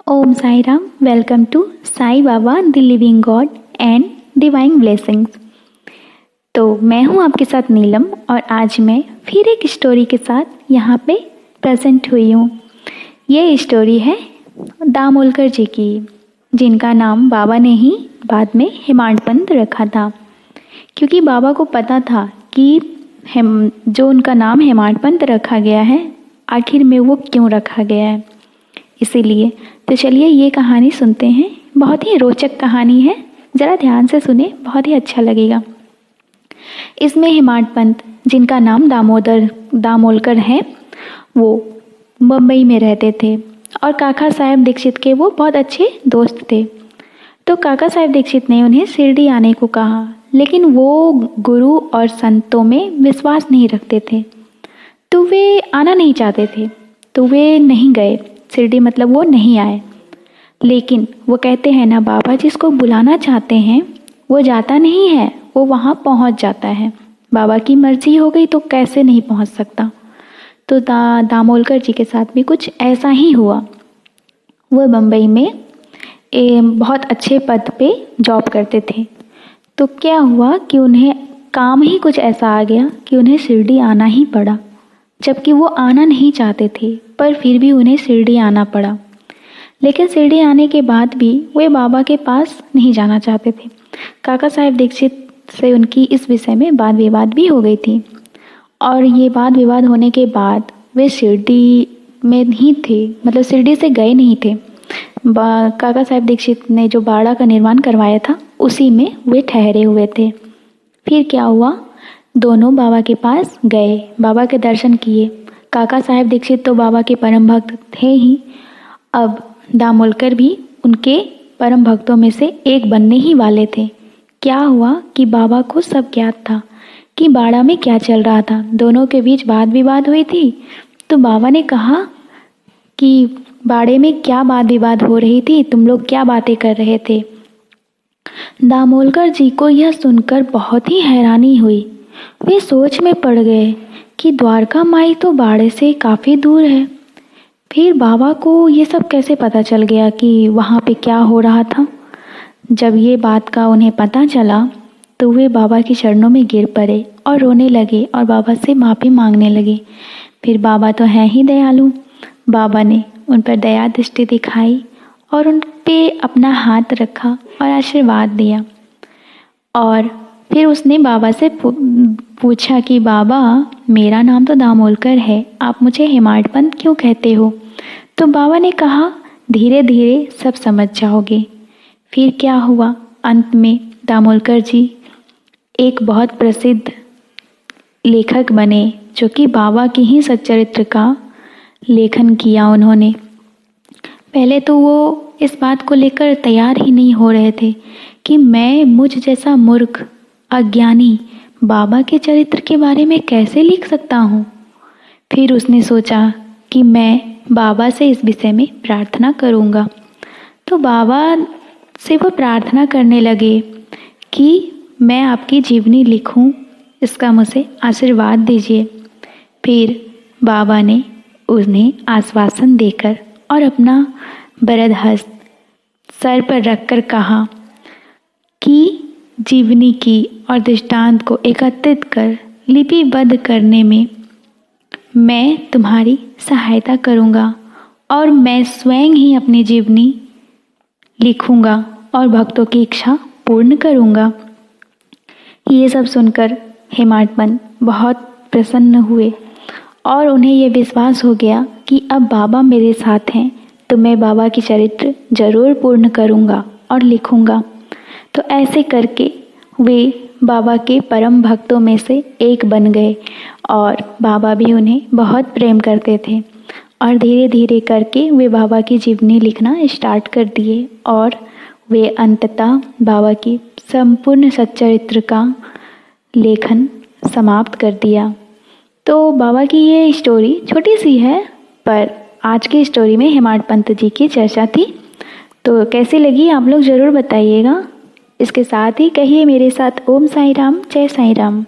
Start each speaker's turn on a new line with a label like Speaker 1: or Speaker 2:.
Speaker 1: Om Sai Ram. Welcome to Sai Baba the living God and divine blessings. तो मैं हूँ आपके साथ नीलम और आज मैं फिर एक स्टोरी के साथ यहाँ पे प्रेजेंट हुई हूँ। ये स्टोरी है दामोलकर जी की, जिनका नाम बाबा ने ही बाद में हेमाडपंत रखा था, क्योंकि बाबा को पता था कि जो उनका नाम हेमाडपंत रखा गया है आखिर में वो क्यों रखा गया है, इसीलिए। तो चलिए ये कहानी सुनते हैं। बहुत ही रोचक कहानी है, ज़रा ध्यान से सुने, बहुत ही अच्छा लगेगा। इसमें हेमाडपंत, जिनका नाम दामोलकर है, वो मुंबई में रहते थे और काका साहेब दीक्षित के वो बहुत अच्छे दोस्त थे। तो काका साहेब दीक्षित ने उन्हें शिरडी आने को कहा, लेकिन वो गुरु और संतों में विश्वास नहीं रखते थे, तो वे आना नहीं चाहते थे, तो वे नहीं गए शिरडी, मतलब वो नहीं आए। लेकिन वो कहते हैं ना, बाबा जिसको बुलाना चाहते हैं वो जाता नहीं है, वो वहाँ पहुँच जाता है। बाबा की मर्जी हो गई तो कैसे नहीं पहुँच सकता। तो दामोलकर जी के साथ भी कुछ ऐसा ही हुआ। वो बम्बई में बहुत अच्छे पद पे जॉब करते थे। तो क्या हुआ कि उन्हें काम ही कुछ ऐसा आ गया कि उन्हें शिरडी आना ही पड़ा, जबकि वो आना नहीं चाहते थे, पर फिर भी उन्हें शिरडी आना पड़ा। लेकिन शिरडी आने के बाद भी वे बाबा के पास नहीं जाना चाहते थे। काका साहेब दीक्षित से उनकी इस विषय में वाद विवाद भी हो गई थी, और ये वाद विवाद होने के बाद वे शिरडी में ही थे, मतलब शिरडी से गए नहीं थे। काका साहेब दीक्षित ने जो बाड़ा का निर्माण करवाया था उसी में वे ठहरे हुए थे। फिर क्या हुआ, दोनों बाबा के पास गए, बाबा के दर्शन किए। काका साहेब दीक्षित तो बाबा के परम भक्त थे ही, अब दामोलकर भी उनके परम भक्तों में से एक बनने ही वाले थे। क्या हुआ कि बाबा को सब ज्ञात था कि बाड़ा में क्या चल रहा था। दोनों के बीच वाद विवाद हुई थी। तो बाबा ने कहा कि बाड़े में क्या वाद विवाद हो रही थी, तुम लोग क्या बातें कर रहे थे। दामोलकर जी को यह सुनकर बहुत ही हैरानी हुई। वे सोच में पड़ गए कि द्वारका माई तो बाड़े से काफ़ी दूर है। फिर बाबा को ये सब कैसे पता चल गया कि वहाँ पे क्या हो रहा था। जब ये बात का उन्हें पता चला तो वे बाबा के चरणों में गिर पड़े और रोने लगे और बाबा से माफ़ी मांगने लगे। फिर बाबा तो हैं ही दयालु, बाबा ने उन पर दया दृष्टि दिखाई और उन पे अपना हाथ रखा और आशीर्वाद दिया। और फिर उसने बाबा से पूछा कि बाबा, मेरा नाम तो दामोलकर है, आप मुझे हेमाडपंत क्यों कहते हो। तो बाबा ने कहा, धीरे धीरे सब समझ जाओगे। फिर क्या हुआ, अंत में दामोलकर जी एक बहुत प्रसिद्ध लेखक बने, जो कि बाबा की ही सच्चरित्र का लेखन किया उन्होंने। पहले तो वो इस बात को लेकर तैयार ही नहीं हो रहे थे कि मैं, मुझ जैसा मूर्ख अज्ञानी, बाबा के चरित्र के बारे में कैसे लिख सकता हूँ। फिर उसने सोचा कि मैं बाबा से इस विषय में प्रार्थना करूँगा। तो बाबा से वो प्रार्थना करने लगे कि मैं आपकी जीवनी लिखूं, इसका मुझे आशीर्वाद दीजिए। फिर बाबा ने उन्हें आश्वासन देकर और अपना वरद हस्त सर पर रखकर कहा कि जीवनी की और दृष्टांत को एकत्रित कर लिपिबद्ध करने में मैं तुम्हारी सहायता करूँगा और मैं स्वयं ही अपनी जीवनी लिखूँगा और भक्तों की इच्छा पूर्ण करूँगा। ये सब सुनकर हेमाडपंत बहुत प्रसन्न हुए और उन्हें ये विश्वास हो गया कि अब बाबा मेरे साथ हैं तो मैं बाबा की चरित्र जरूर पूर्ण करूँगा और लिखूँगा। तो ऐसे करके वे बाबा के परम भक्तों में से एक बन गए और बाबा भी उन्हें बहुत प्रेम करते थे। और धीरे धीरे करके वे बाबा की जीवनी लिखना स्टार्ट कर दिए और वे अंततः बाबा की संपूर्ण सच्चरित्र का लेखन समाप्त कर दिया। तो बाबा की ये स्टोरी छोटी सी है, पर आज की स्टोरी में हेमाडपंत जी की चर्चा थी। तो कैसी लगी आप लोग ज़रूर बताइएगा। इसके साथ ही कहिए मेरे साथ, ओम साई राम, जय साई राम।